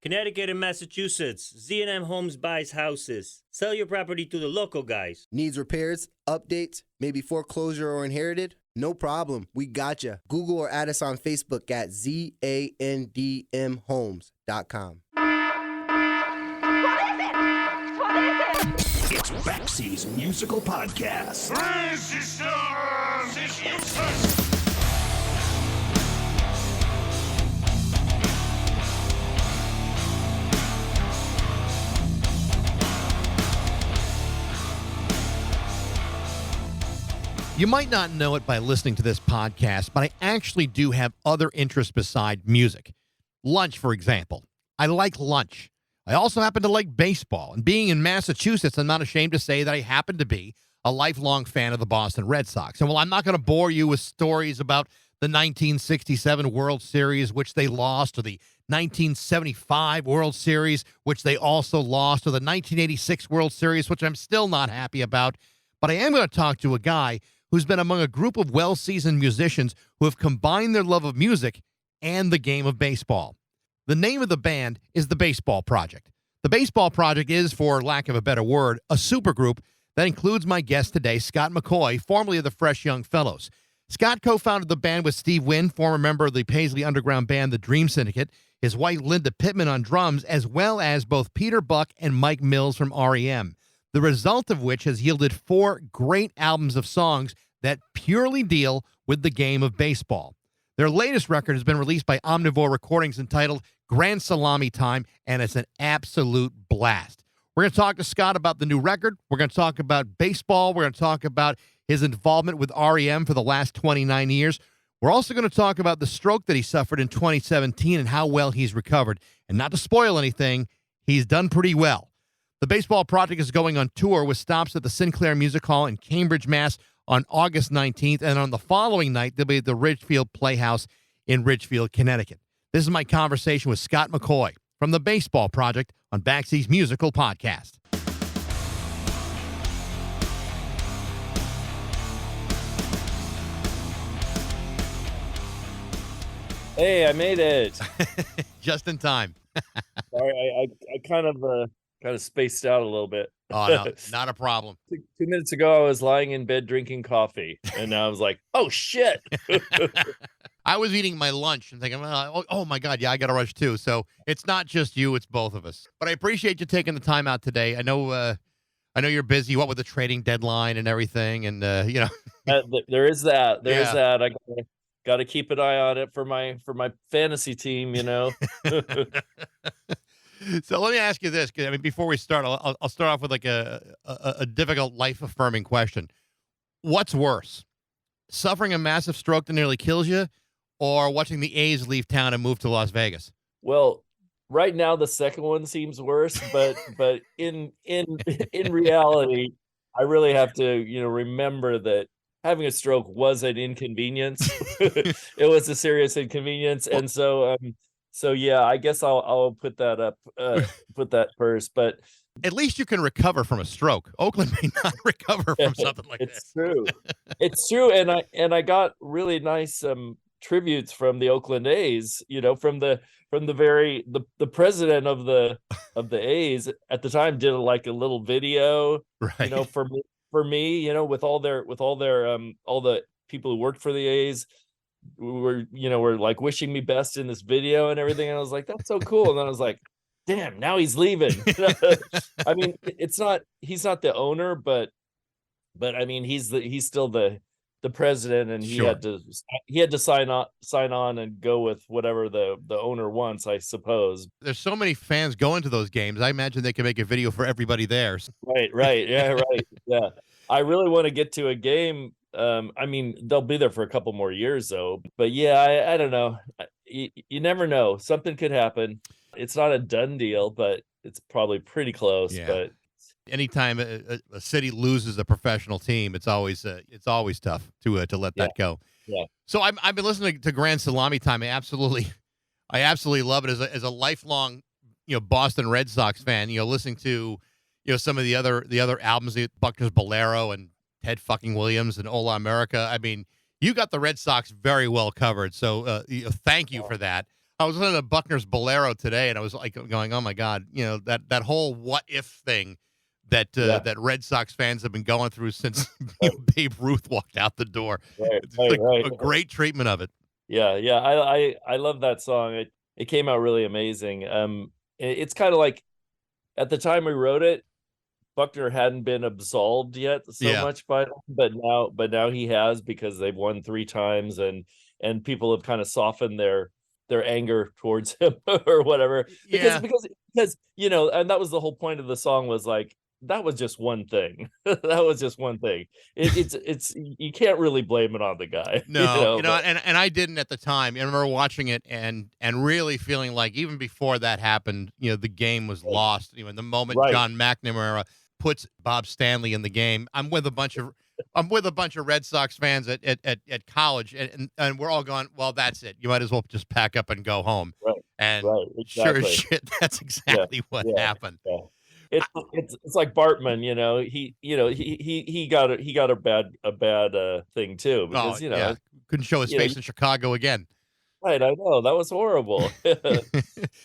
Connecticut and Massachusetts, Z&M Homes buys houses. Sell your property to the local guys. Needs repairs, updates, maybe foreclosure or inherited? No problem. We gotcha. Google or add us on Facebook at ZANDMHomes.com. What is it? It's Baxi's musical podcast. Resistance is useless. You might not know it by listening to this podcast, but I actually do have other interests beside music. Lunch, for example. I like lunch. I also happen to like baseball. And being in Massachusetts, I'm not ashamed to say that I happen to be a lifelong fan of the Boston Red Sox. And while I'm not going to bore you with stories about the 1967 World Series, which they lost, or the 1975 World Series, which they also lost, or the 1986 World Series, which I'm still not happy about, but I am going to talk to a guy who's been among a group of well-seasoned musicians who have combined their love of music and the game of baseball. The name of the band is The Baseball Project. The Baseball Project is, for lack of a better word, a supergroup that includes my guest today, Scott McCaughey, formerly of the Fresh Young Fellows. Scott co-founded the band with Steve Wynn, former member of the Paisley underground band The Dream Syndicate, his wife Linda Pittman on drums, as well as both Peter Buck and Mike Mills from REM. The result of which has yielded 4 great albums of songs that purely deal with the game of baseball. Their latest record has been released by Omnivore Recordings entitled Grand Salami Time, and it's an absolute blast. We're going to talk to Scott about the new record. We're going to talk about baseball. We're going to talk about his involvement with REM for the last 29 years. We're also going to talk about the stroke that he suffered in 2017 and how well he's recovered. And not to spoil anything, he's done pretty well. The Baseball Project is going on tour with stops at the Sinclair Music Hall in Cambridge, Mass. On August 19th, and on the following night, they'll be at the Ridgefield Playhouse in Ridgefield, Connecticut. This is my conversation with Scott McCaughey from the Baseball Project on Baxi's musical podcast. Hey, I made it. Just in time. Sorry, I kind of spaced out a little bit. Oh, no, not a problem. 2 minutes ago, I was lying in bed drinking coffee, and now I was like, oh, shit. I was eating my lunch and thinking, oh, my God, yeah, I got to rush too. So it's not just you, it's both of us. But I appreciate you taking the time out today. I know you're busy, what with the trading deadline and everything, and, you know. There is that. There is Yeah. that. I got to keep an eye on it for my fantasy team, you know. So let me ask you this. 'Cause, I mean, before we start, I'll start off with like a difficult, life-affirming question. What's worse, suffering a massive stroke that nearly kills you, or watching the A's leave town and move to Las Vegas? Well, right now the second one seems worse, but in reality, I really have to, you know, remember that having a stroke was an inconvenience. It was a serious inconvenience, and so yeah, I guess I'll put that up, put that first. But At least you can recover from a stroke. Oakland may not recover from something like it's this. true, it's true, and I got really nice tributes from the Oakland A's. You know, from the president of the A's at the time did like a little video, Right. you know, for me, you know, with all their all the people who worked for the A's were like wishing me best in this video and everything, and I was like, that's so cool. And then I was like, damn, now he's leaving. I mean, he's not the owner, but I mean, he's still the president, and Sure. he had to sign on and go with whatever the owner wants, I suppose. There's so many fans going to those games. I imagine they can make a video for everybody there. Right, yeah, right, yeah. I really want to get to a game. I mean, they'll be there for a couple more years, though. But yeah, I don't know. You never know. Something could happen. It's not a done deal, but it's probably pretty close. Yeah. But Anytime a city loses a professional team, it's always tough to let that go. Yeah. So I've been listening to Grand Salami Time. I absolutely love it as a lifelong Boston Red Sox fan. Listening to some of the other albums, Buckner's Bolero and Ted fucking Williams and Ola America. I mean, you got the Red Sox very well covered. So thank you for that. I was listening to Buckner's Bolero today, and I was like going, "Oh my God!" That whole "what if" thing that Red Sox fans have been going through since Babe Ruth walked out the door. It's like a great treatment of it. Yeah, yeah. I love that song. It came out really amazing. It's kind of like at the time we wrote it, Buckner hadn't been absolved yet so much by them, but now he has, because they've won 3 times, and people have kind of softened their anger towards him or whatever, because and that was the whole point of the song, was like, that was just one thing. That was just one thing. It's you can't really blame it on the guy. No, and I didn't at the time. I remember watching it and really feeling like, even before that happened, the game was lost. In the moment John McNamara puts Bob Stanley in the game, I'm with a bunch of Red Sox fans at college, and we're all going, well, that's it. You might as well just pack up and go home. Right. And exactly. sure as shit, that's exactly what happened. Yeah. It's like Bartman, he got a bad thing too, because couldn't show his face in Chicago again. Right, I know, that was horrible.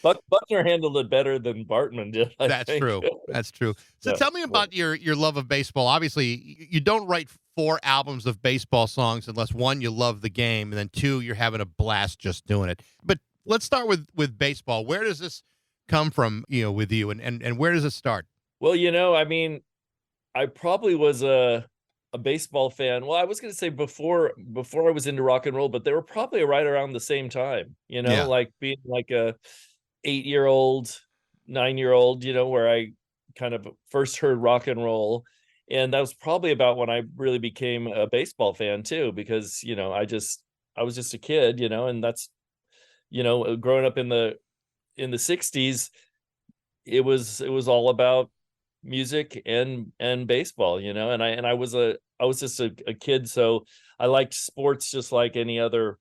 Buckner handled it better than Bartman did. I think. True. That's true. So tell me about your love of baseball. Obviously, you don't write 4 albums of baseball songs unless, 1, you love the game, and then 2, you're having a blast just doing it. But let's start with baseball. Where does this come from, with you, and where does it start? Well, I mean, I probably was a baseball fan. Well, I was going to say before I was into rock and roll, but they were probably right around the same time, like being like a 8-year-old, 9-year-old, where I kind of first heard rock and roll. And that was probably about when I really became a baseball fan too, because, I was just a kid, and that's, growing up in the 60s, it was all about music and baseball, and I was just a kid, so I liked sports just like any other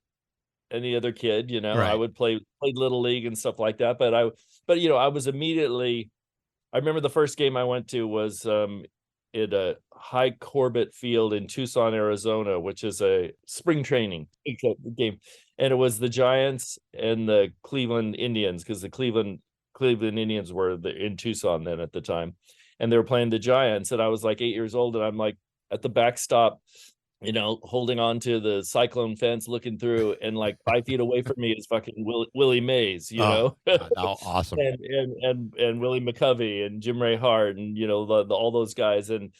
kid, Right. I would play little league and stuff like that, but I was immediately, I remember the first game I went to was at a High Corbett Field in Tucson, Arizona, which is a spring training game, and it was the Giants and the Cleveland Indians, because the Cleveland Indians were in Tucson then at the time, and they were playing the Giants, and I was like 8 years old, and I'm like at the backstop, holding on to the cyclone fence, looking through, and like 5 feet away from me is fucking Willie Mays, God, awesome. and Willie McCaughey and Jim Ray Hart, and all those guys, and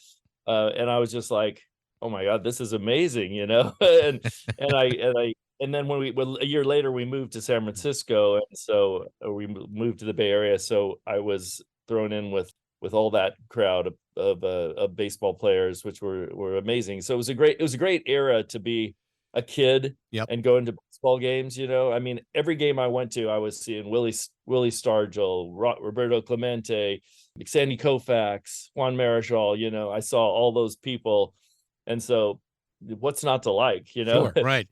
I was just like, oh my God, this is amazing, and then when a year later we moved to San Francisco, and so we moved to the Bay Area, so I was thrown in with all that crowd of baseball players, which were amazing. So it was a great era to be a kid and go into baseball games. I mean, every game I went to, I was seeing Willie Stargell, Roberto Clemente, Sandy Koufax, Juan Marichal. I saw all those people, and so what's not to like? Sure, right.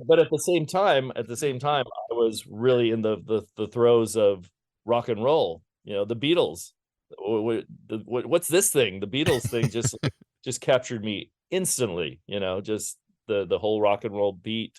But at the same time, I was really in the throes of rock and roll. The Beatles. What's this thing? The Beatles thing just captured me instantly. Just the whole rock and roll beat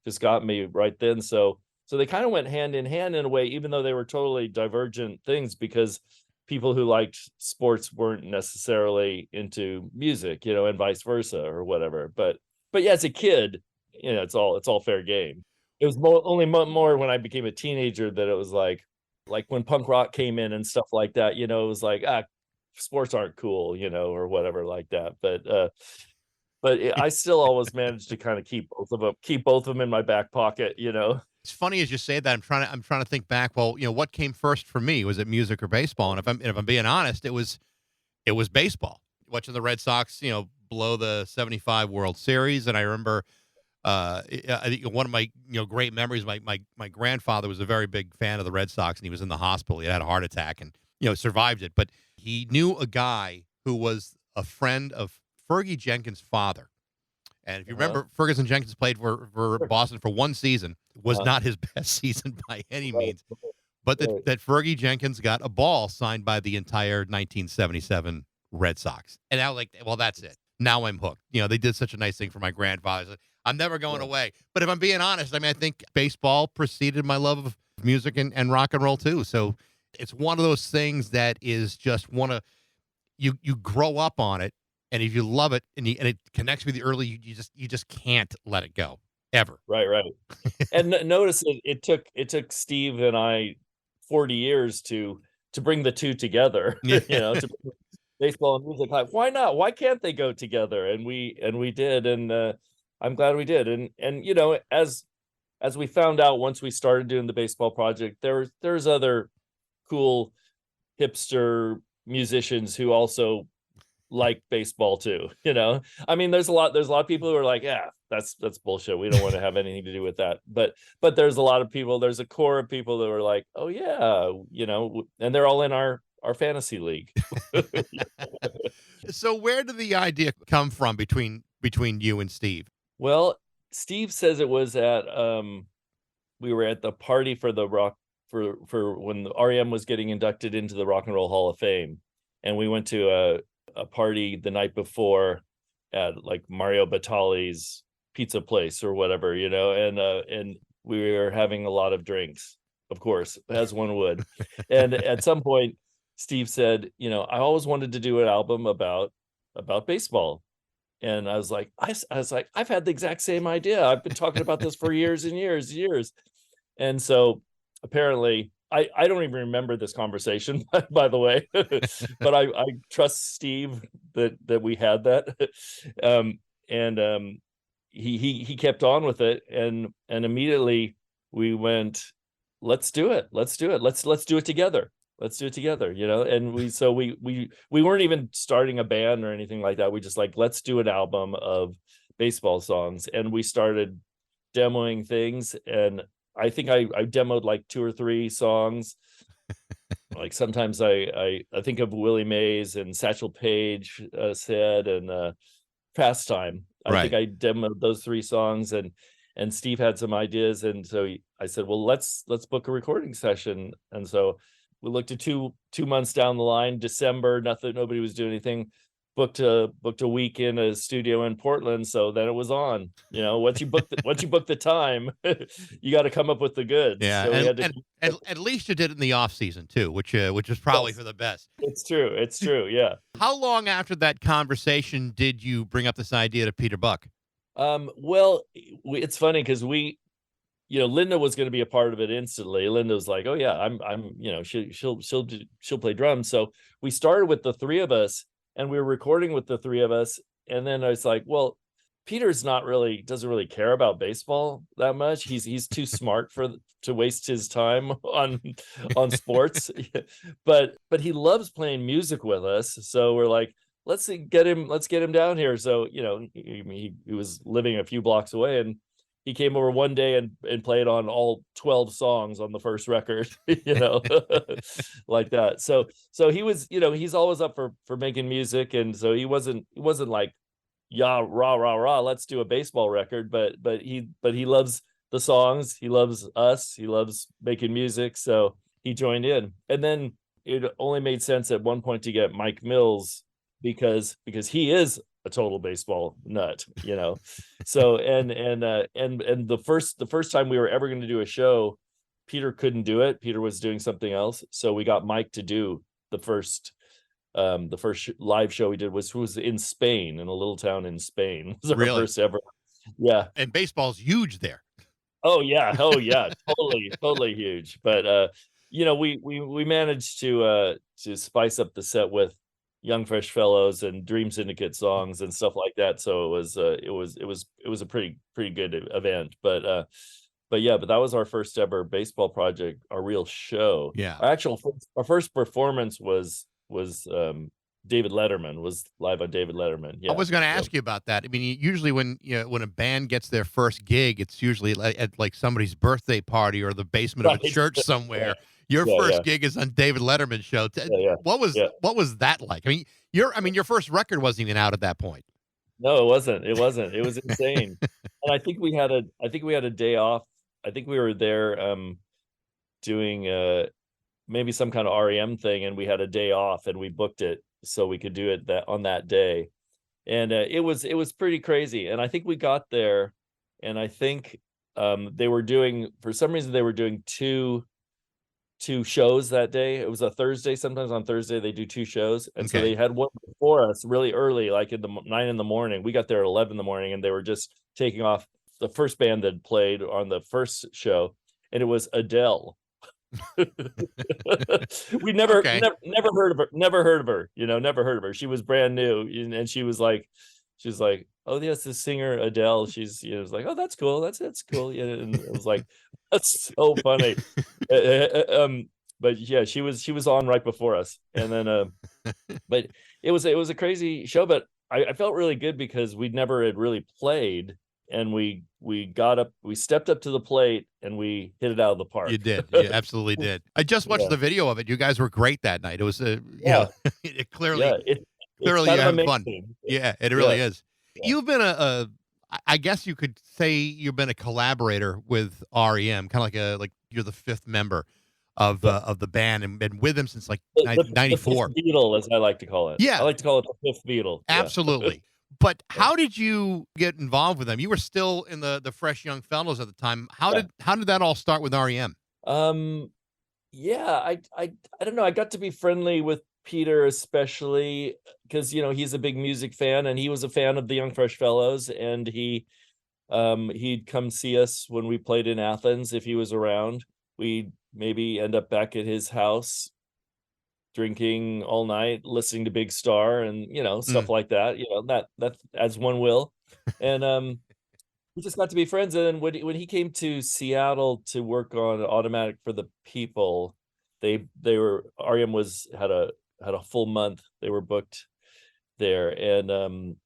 just got me right then. So they kind of went hand in hand in a way, even though they were totally divergent things, because people who liked sports weren't necessarily into music, and vice versa or whatever. But yeah, as a kid, it's all fair game. It was only more when I became a teenager that it was like when punk rock came in and stuff like that, it was like, sports aren't cool, or whatever like that. But I still always managed to kind of keep both of them in my back pocket. It's funny as you say that. I'm trying to think back. Well, what came first for me? Was it music or baseball? And if I'm being honest, it was baseball. Watching the Red Sox, blow the '75 World Series, and I remember. I think one of my great memories. My grandfather was a very big fan of the Red Sox, and he was in the hospital. He had a heart attack, and survived it. But he knew a guy who was a friend of Fergie Jenkins' father. And if you remember, Ferguson Jenkins played for Boston for one season. It was not his best season by any means. But that Fergie Jenkins got a ball signed by the entire 1977 Red Sox. And I was like, well, that's it. Now I'm hooked. They did such a nice thing for my grandfather. I'm never going away. But if I'm being honest, I think baseball preceded my love music and rock and roll too. So it's one of those things that is just you grow up on it, and if you love it and it connects with you early, you just can't let it go ever. Right. And notice it took Steve and I 40 years to bring the two together. Yeah. To bring baseball and music. Like, why not? Why can't they go together? And we did, and I'm glad we did. And as we found out once we started doing the baseball project, there's other cool hipster musicians who also like baseball too. I mean, there's a lot of people who are like, yeah, that's bullshit, we don't want to have anything to do with that. But there's a lot of people, there's a core of people that are like, oh yeah, and they're all in our fantasy league. So where did the idea come from between you and Steve? Well, Steve says it was at we were at the party for the rock for when the REM was getting inducted into the Rock and Roll Hall of Fame, and we went to a party the night before at like Mario Batali's pizza place or whatever, and we were having a lot of drinks, of course, as one would. And at some point Steve said, I always wanted to do an album about baseball. And I was like, I've had the exact same idea. I've been talking about this for years and years and years. And so apparently, I don't even remember this conversation, by the way, but I trust Steve that we had that. He kept on with it, and immediately we went, let's do it. Let's do it together. Let's do it together, and we weren't even starting a band or anything like that. We just like, let's do an album of baseball songs. And we started demoing things. And I think I demoed like 2 or 3 songs. Like sometimes I think of Willie Mays and Satchel Paige said, and Pastime. I think I demoed those 3 songs, and Steve had some ideas. And so I said, well, let's book a recording session. And so we looked at 2 months down the line, December, nobody was doing anything, booked a week in a studio in Portland. So then it was on. Once you book the time, you got to come up with the goods. Yeah, so and at least you did it in the off season too, which is probably for the best. It's true. Yeah. How long after that conversation did you bring up this idea to Peter Buck? Well, it's funny because Linda was going to be a part of it instantly. Linda was like, "Oh yeah, I'm she'll play drums." So we started with the 3 of us, and we were recording with the 3 of us. And then I was like, "Well, Peter's doesn't really care about baseball that much. He's too smart to waste his time on sports, but he loves playing music with us. So we're like, let's get him down here." So he was living a few blocks away, and he came over one day and played on all 12 songs on the first record, like that. So he was, he's always up for making music. And so he wasn't like, yeah, rah, let's do a baseball record. But he loves the songs. He loves us. He loves making music. So he joined in. And then it only made sense at one point to get Mike Mills because he is a total baseball nut, So and the first time we were ever going to do a show, Peter couldn't do it. Peter was doing something else, so we got Mike to do the first live show we did was in Spain, in a little town in Spain. It was our first ever. Yeah, and baseball's huge there. Oh yeah, totally huge. But we managed to spice up the set with Young Fresh Fellows and Dream Syndicate songs and stuff like that. So it was a pretty good event. But that was our first ever baseball project, our real show. Yeah. Our first performance was David Letterman, was live on David Letterman. Yeah. I was going to ask you about that. I mean, usually when a band gets their first gig, it's usually at like somebody's birthday party or the basement of a church somewhere. Yeah. Your first gig is on David Letterman's show. What was that like? I mean, your first record wasn't even out at that point. No, it wasn't. It was insane. And I think we had a day off. I think we were there doing maybe some kind of REM thing, and we had a day off, and we booked it so we could do it on that day. And it was pretty crazy. And I think we got there, and I think for some reason they were doing 2 2 shows that day. It was a Thursday. Sometimes on Thursday they do 2 shows, and so Okay. they had one before us really early, like in the 9 in the morning. We got there at 11 in the morning, and they were just taking off the first band that played on the first show, and it was Adele. We never, Okay. never heard of her. Never heard of her. Never heard of her. She was brand new, and she was like, "Oh yes, the singer Adele." She's, it was like, "Oh, that's cool. That's cool." And it was like, that's so funny. But yeah, she was on right before us, and then but it was a crazy show. But I felt really good because we never had really played, and we stepped up to the plate and we hit it out of the park. You did. You absolutely did. I just watched Yeah. the video of it. You guys were great that night. It was it clearly Yeah, it's clearly kind you're of having fun. amazing. Yeah, it really Yeah. is. You've been I guess you could say you've been a collaborator with REM, kind of like you're the 5th member of the band, and been with them since like The 94. fifth Beatle, as I like to call it. Yeah. I like to call it the 5th Beatle. Yeah. Absolutely. But how did you get involved with them? You were still in the Fresh Young Fellows at the time. How did that all start with REM? Yeah, I don't know. I got to be friendly with Peter, especially because he's a big music fan, and he was a fan of the Young Fresh Fellows, and he'd come see us when we played in Athens if he was around. We'd maybe end up back at his house drinking all night, listening to Big Star, and stuff like that. That as one will. And we just got to be friends. And then when he came to Seattle to work on Automatic for the People, they were REM had a full month. They were booked there, and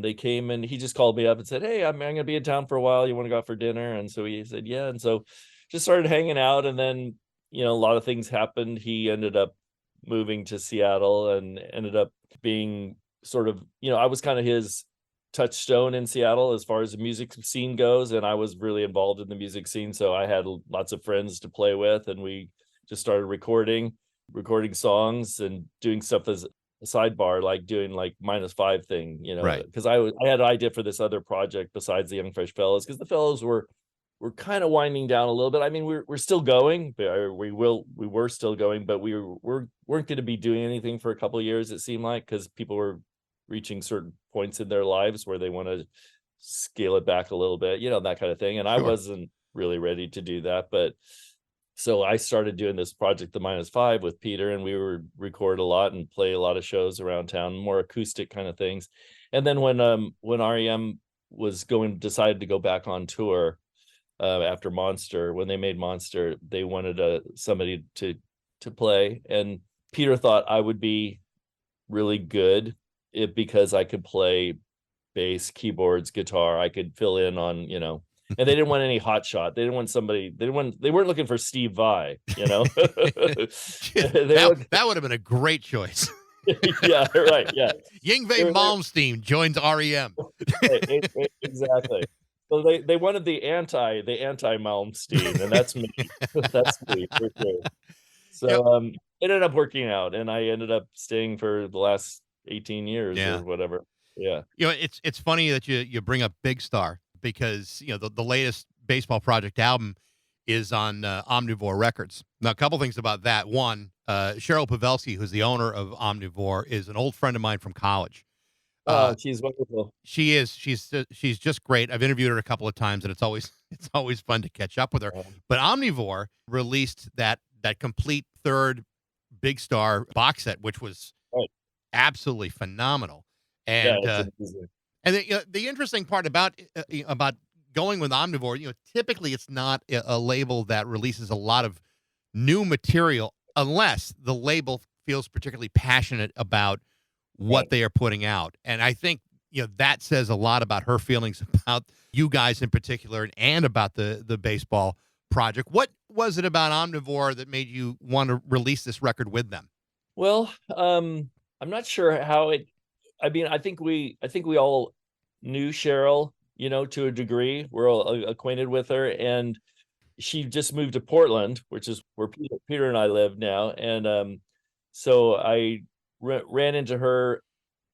they came, and he just called me up and said, "Hey, I'm gonna be in town for a while. You want to go out for dinner?" And so he said, "Yeah." And so just started hanging out, and then a lot of things happened. He ended up moving to Seattle and ended up being sort of, I was kind of his touchstone in Seattle as far as the music scene goes, and I was really involved in the music scene, so I had lots of friends to play with, and we just started recording songs and doing stuff as a sidebar, like doing like -5 thing, Right. because I had an idea for this other project besides the Young Fresh Fellows, because the Fellows were kind of winding down a little bit. I mean, we're still going, but we were still going, but we weren't going to be doing anything for a couple of years, it seemed like, because people were reaching certain points in their lives where they want to scale it back a little bit, that kind of thing. And I Sure. wasn't really ready to do that, but so I started doing this project, the -5, with Peter, and we would record a lot and play a lot of shows around town, more acoustic kind of things. And then when REM decided to go back on tour, after Monster, when they made Monster, they wanted somebody to play, and Peter thought I would be really good because I could play bass, keyboards, guitar. I could fill in on, and they didn't want any hot shot. They didn't want somebody. They weren't looking for Steve Vai, that would have been a great choice. Yeah, right. Yeah, Yngwie Malmsteen joins REM. exactly. So they wanted the anti Malmsteen, and that's me. That's me for sure. So it ended up working out, and I ended up staying for the last 18 years or whatever. Yeah. It's funny that you bring up Big Star, because the latest Baseball Project album is on Omnivore Records. Now, a couple things about that. One, Cheryl Pavelski, who's the owner of Omnivore, is an old friend of mine from college. She's wonderful. She is. She's just great. I've interviewed her a couple of times, and it's always fun to catch up with her. But Omnivore released that complete third Big Star box set, which was absolutely phenomenal. And and the interesting part about going with Omnivore, typically it's not a label that releases a lot of new material unless the label feels particularly passionate about what they are putting out. And I think, that says a lot about her feelings about you guys in particular, and about the baseball project. What was it about Omnivore that made you want to release this record with them? Well, I'm not sure how it. I mean, I think we all knew Cheryl, to a degree. We're all acquainted with her, and she just moved to Portland, which is where Peter and I live now. And so I ran into her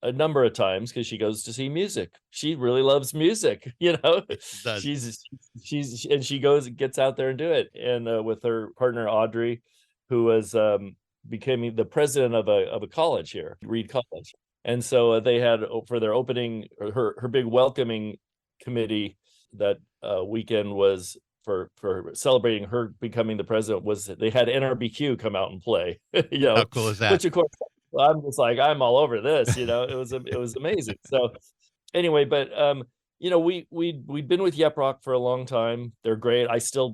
a number of times because she goes to see music. She really loves music, Does. she gets out there and do it. And with her partner Audrey, who was becoming the president of a college here, Reed College. And so they had for their opening, her big welcoming committee that weekend was for celebrating her becoming the president, was they had NRBQ come out and play. How cool is that? Which of course I'm just like, I'm all over this. It was amazing. So anyway, but we'd been with Yep Rock for a long time. They're great. I still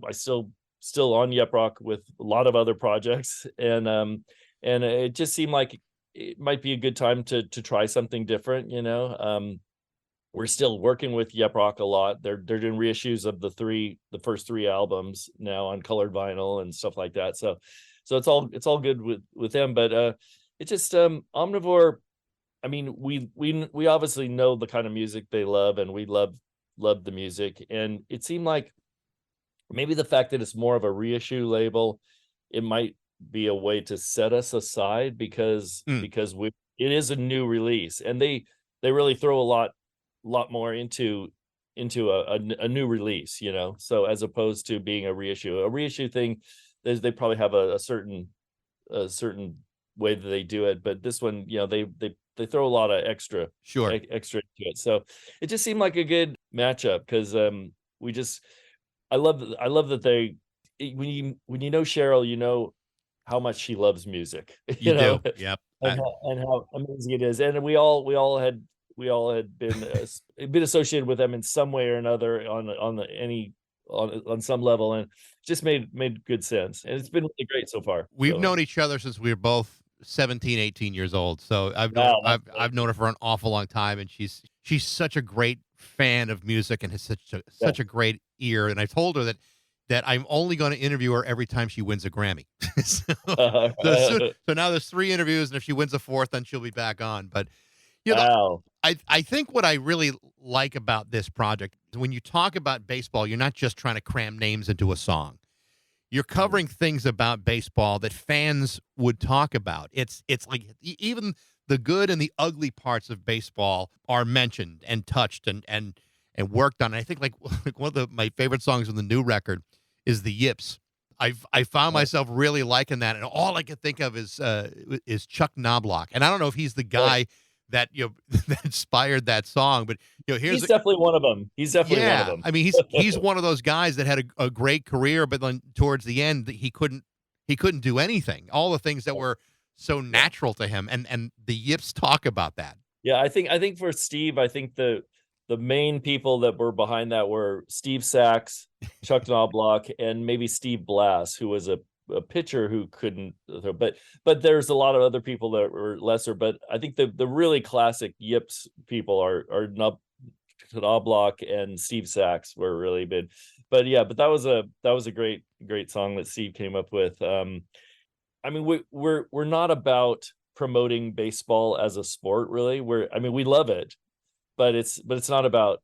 on Yep Rock with a lot of other projects, and it just seemed like it might be a good time to try something different. We're still working with Yep Rock a lot. They're doing reissues of the first three albums now on colored vinyl and stuff like that. So it's all good with them. But it just Omnivore. I mean, we obviously know the kind of music they love, and we love the music. And it seemed like maybe the fact that it's more of a reissue label, it might be a way to set us aside because it is a new release, and they really throw a lot more into a new release, so as opposed to being a reissue thing, they probably have a certain way that they do it, but this one, they throw a lot of extra into it. So it just seemed like a good matchup, because I love that they, when you know Cheryl, how much she loves music. You do. Yep. And how amazing it is. And we all had been associated with them in some way or another on some level, and just made good sense. And it's been really great so far. We've known each other since we were both 17, 18 years old. So I've known her for an awful long time, and she's such a great fan of music and has such a great ear. And I told her that I'm only going to interview her every time she wins a Grammy. so now there's 3 interviews, and if she wins a 4th, then she'll be back on. But wow. I think what I really like about this project, when you talk about baseball, you're not just trying to cram names into a song. You're covering things about baseball that fans would talk about. It's like even the good and the ugly parts of baseball are mentioned and touched and worked on. And I think like one of my favorite songs on the new record is the Yips. I found myself really liking that, and all I could think of is Chuck Knobloch. And I don't know if he's the guy that that inspired that song, but he's definitely one of them. He's definitely one of them. I mean, he's one of those guys that had a great career, but then towards the end he couldn't do anything. All the things that were so natural to him, and the Yips talk about that. Yeah, I think for Steve, I think the main people that were behind that were Steve Sachs, Chuck Knobloch, and maybe Steve Blass, who was a pitcher who couldn't throw. But there's a lot of other people that were lesser. But I think the really classic Yips people are Knobloch and Steve Sachs were really big. But that was a great song that Steve came up with. I mean, we're not about promoting baseball as a sport, really. We love it, but it's not about,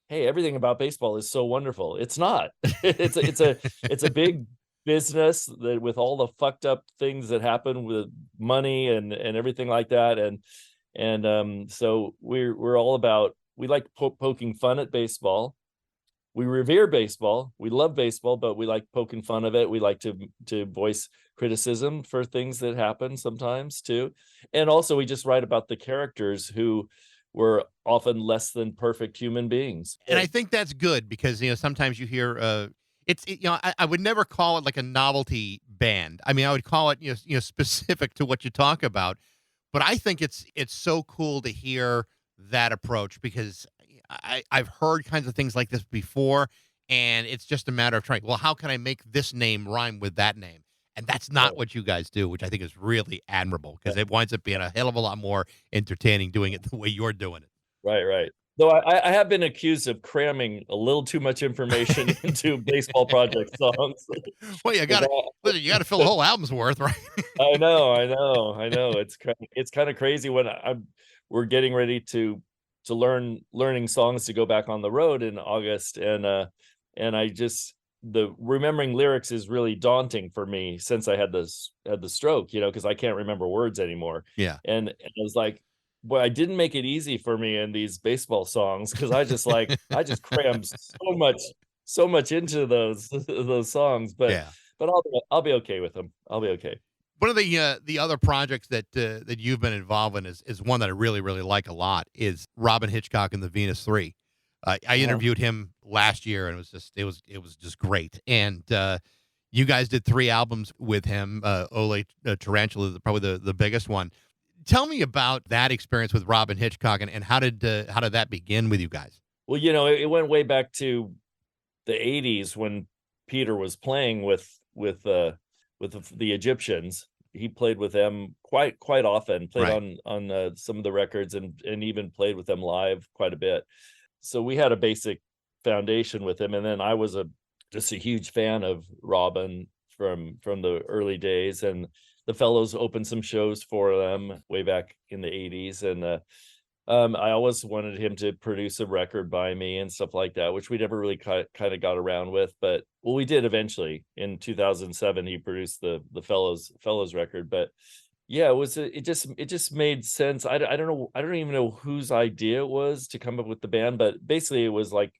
hey, everything about baseball is so wonderful. It's not. it's a big business that with all the fucked up things that happen with money and everything like that, and so we're all about, we like poking fun at baseball. We revere baseball. We love baseball, but we like poking fun of it. We like to voice criticism for things that happen sometimes too. And also we just write about the characters who were often less than perfect human beings. And I think that's good, because sometimes you hear I would never call it like a novelty band. I mean, I would call it specific to what you talk about. But I think it's so cool to hear that approach, because I've heard kinds of things like this before, and it's just a matter of trying, well, how can I make this name rhyme with that name? And that's not what you guys do, which I think is really admirable, because it winds up being a hell of a lot more entertaining doing it the way you're doing it. Right. Though I have been accused of cramming a little too much information into baseball project songs. Well, you got to fill a whole album's worth, right? I know. It's kind of crazy when we're getting ready to learning songs to go back on the road in August, and I just, the remembering lyrics is really daunting for me since I had the stroke, because I can't remember words anymore. Yeah, and I was like, boy, I didn't make it easy for me in these baseball songs, because I just crammed so much into those songs. But but I'll be okay with them. I'll be okay. One of the other projects that you've been involved in is one that I really really like a lot is Robin Hitchcock and the Venus Three. I interviewed him last year and it was just great. And you guys did 3 albums with him. Ole Tarantula is probably the biggest one. Tell me about that experience with Robin Hitchcock and how did that begin with you guys? Well, it went way back to the 80s when Peter was playing with the Egyptians. He played with them quite often, played Right. on some of the records and even played with them live quite a bit. So we had a basic foundation with him, and then I was just a huge fan of Robin from the early days, and the Fellows opened some shows for them way back in the 80s, and I always wanted him to produce a record by me and stuff like that, which we never really kind of got around with, but well, we did eventually. In 2007 he produced the Fellows record, but yeah, it just made sense. I don't know, I don't even know whose idea it was to come up with the band, but basically it was like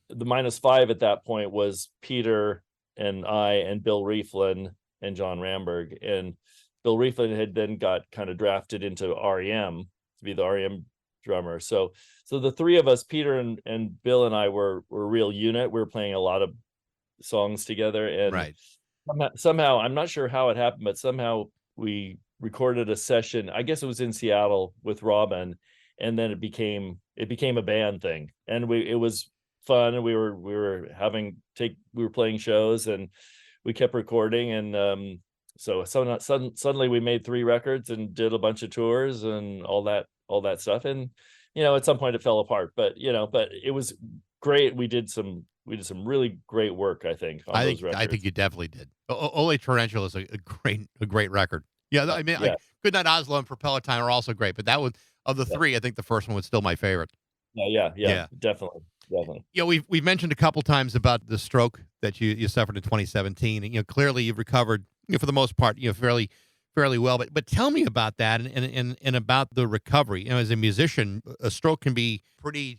the -5 at that point was Peter and I and Bill Rieflin and John Ramberg, and Bill Rieflin had then got kind of drafted into REM to be the REM drummer. So the 3 of us, Peter and Bill and I, were a real unit. We were playing a lot of songs together, and Right. somehow I'm not sure how it happened, but somehow we recorded a session. I guess it was in Seattle with Robin, and then it became a band thing, and it was fun, and we were playing shows, and we kept recording, and so suddenly we made 3 records and did a bunch of tours and all that stuff, and at some point it fell apart, but it was great. We did some really great work, I think, on those records. I think you definitely did. Ole Tarantula is a great record. Yeah, I mean, Yeah. like Goodnight Oslo and Propeller Time are also great, but that was of the 3, I think the first one was still my favorite. Yeah, definitely. We've mentioned a couple times about the stroke that you suffered in 2017, and clearly you've recovered for the most part fairly well. But tell me about that and about the recovery. As a musician, a stroke can be pretty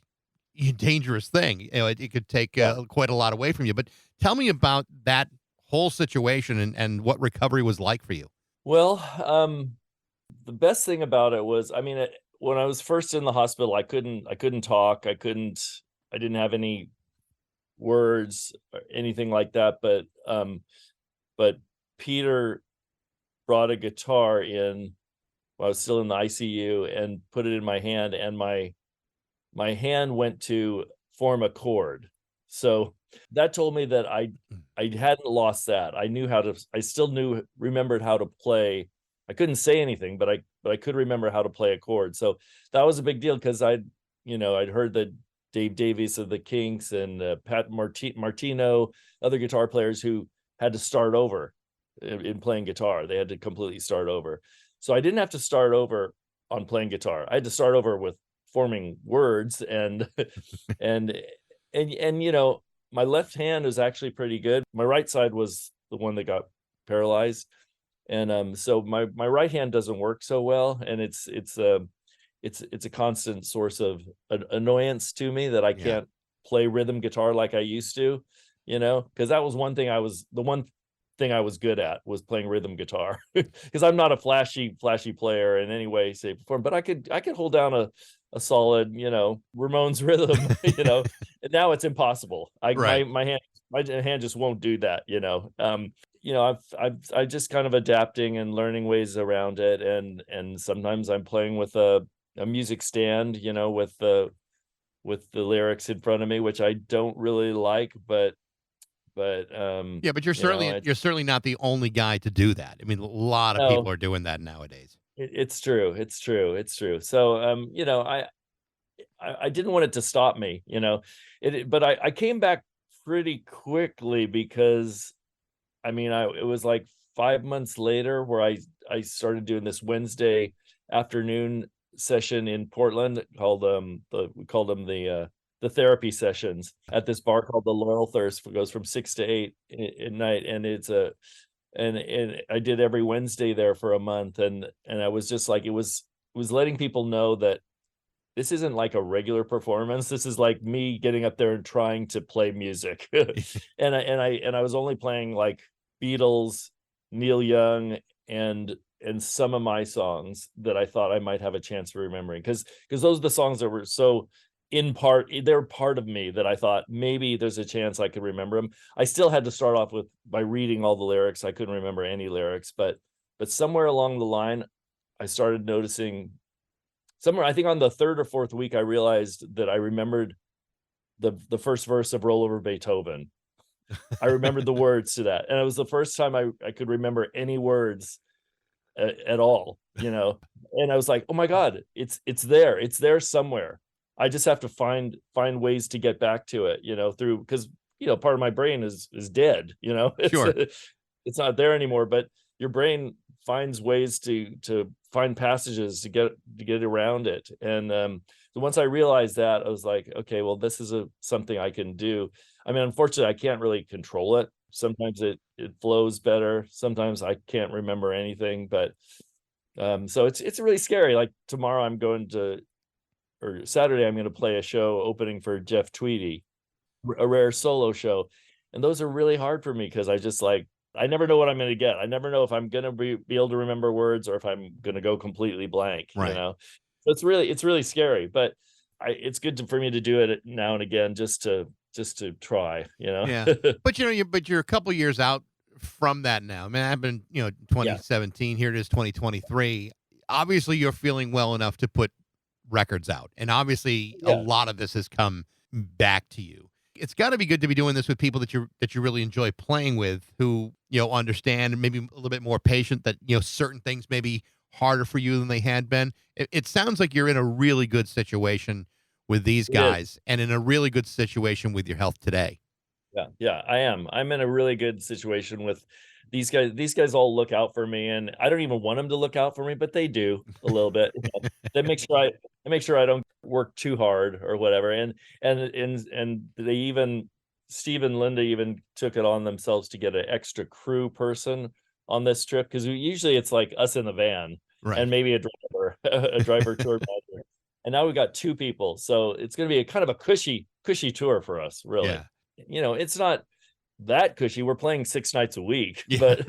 dangerous thing. It could take quite a lot away from you. But tell me about that whole situation and what recovery was like for you. Well, the best thing about it was, I mean, when I was first in the hospital, I couldn't talk. I didn't have any words or anything like that. But Peter brought a guitar in while I was still in the ICU and put it in my hand, and my hand went to form a chord. So that told me that I hadn't lost that. I still remembered how to play. I couldn't say anything, but I could remember how to play a chord. So that was a big deal, because I'd heard that Dave Davies of the Kinks and Pat Martino, other guitar players who had to start over in playing guitar. They had to completely start over. So I didn't have to start over on playing guitar. I had to start over with forming words, and my left hand was actually pretty good. My right side was the one that got paralyzed, and so my right hand doesn't work so well, and it's a constant source of annoyance to me that I can't play rhythm guitar like I used to, because that was the one thing I was good at, was playing rhythm guitar, because I'm not a flashy player in any way, shape, or form, but I could hold down a solid, Ramones rhythm, and now it's impossible. Right. My hand just won't do that, I just kind of adapting and learning ways around it, and sometimes I'm playing with a music stand, with the lyrics in front of me, which I don't really like, but But you're certainly not the only guy to do that. I mean, a lot of people are doing that nowadays. it's true. So I didn't want it to stop me, but I came back pretty quickly, because it was like 5 months later where I started doing this Wednesday afternoon session in Portland called we called them the therapy sessions at this bar called the Loyal Thirst. It goes from 6 to 8 at night, and and I did every Wednesday there for a month, and I was just like, it was letting people know that this isn't like a regular performance. This is like me getting up there and trying to play music. and I was only playing like Beatles, Neil Young, and some of my songs that I thought I might have a chance of remembering, because those are the songs that were so they're part of me that I thought maybe there's a chance I could remember them. I still had to start off by reading all the lyrics. I couldn't remember any lyrics, but somewhere along the line, I started noticing somewhere, I think on the third or fourth week, I realized that I remembered the first verse of Roll Over Beethoven. I remembered the words to that. And it was the first time I could remember any words at all, and I was like, oh my God, it's there somewhere. I just have to find ways to get back to it, through, because, part of my brain is dead, Sure. It's not there anymore, but your brain finds ways to find passages to get around it. And so once I realized that, I was like, okay, well, this is something I can do. I mean, unfortunately, I can't really control it. Sometimes it flows better. Sometimes I can't remember anything, but so it's really scary. Like tomorrow or Saturday, I'm going to play a show opening for Jeff Tweedy, a rare solo show. And those are really hard for me because I never know what I'm going to get. I never know if I'm going to be able to remember words or if I'm going to go completely blank, Right. So it's really scary, but it's good for me to do it now and again, just to try, Yeah. But you're a couple years out from that now. I mean, I've been, 2017, here it is 2023. Obviously you're feeling well enough to put records out. And obviously a lot of this has come back to you. It's got to be good to be doing this with people that you really enjoy playing with, who, understand and maybe a little bit more patient, that, certain things may be harder for you than they had been. It sounds like you're in a really good situation with these guys and in a really good situation with your health today. Yeah, I am. I'm in a really good situation with these guys. These guys all look out for me, and I don't even want them to look out for me, but they do a little bit. They make sure I don't work too hard or whatever. And they even, Steve and Linda even took it on themselves to get an extra crew person on this trip, because usually it's like us in the van, Right. and maybe a driver tour manager. And now we've got two people, so it's going to be a kind of a cushy tour for us, really. Yeah. It's not that cushy. We're playing 6 nights a week, Yeah. but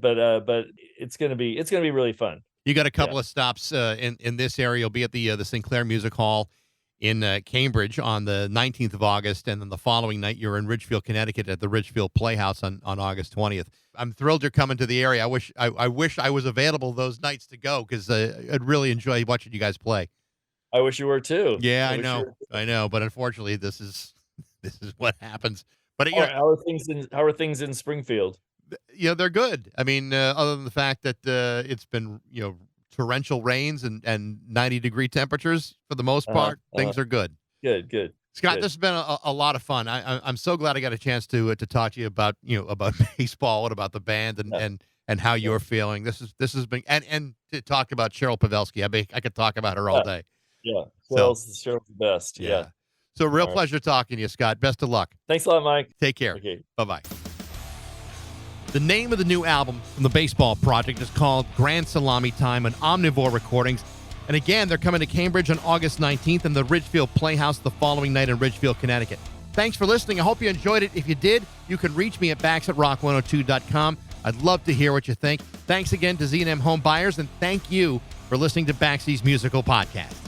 but it's gonna be really fun. You got a couple of stops in this area. You'll be at the Sinclair Music Hall in Cambridge on the 19th of August, and then the following night you're in Ridgefield, Connecticut at the Ridgefield Playhouse on August 20th. I'm thrilled you're coming to the area. I wish I was available those nights to go, because I'd really enjoy watching you guys play. I wish you were too. Yeah, I know, but unfortunately this is what happens. But how are things in Springfield? they're good. I mean, other than the fact that it's been, torrential rains and 90-degree temperatures for the most part, things are good. Good. Scott, Good. this has been a lot of fun. I'm so glad I got a chance to talk to you about about baseball and about the band and how you're feeling. This has been and to talk about Cheryl Pavelski. I could talk about her all day. Yeah, Cheryl's the best. Yeah. So real pleasure talking to you, Scott. Best of luck. Thanks a lot, Mike. Take care. Okay. Bye-bye. The name of the new album from the Baseball Project is called Grand Salami Time on Omnivore Recordings. And again, they're coming to Cambridge on August 19th and the Ridgefield Playhouse the following night in Ridgefield, Connecticut. Thanks for listening. I hope you enjoyed it. If you did, you can reach me at backs@rock102.com. I'd love to hear what you think. Thanks again to Z&M Home Buyers, and thank you for listening to Baxi's Musical Podcast.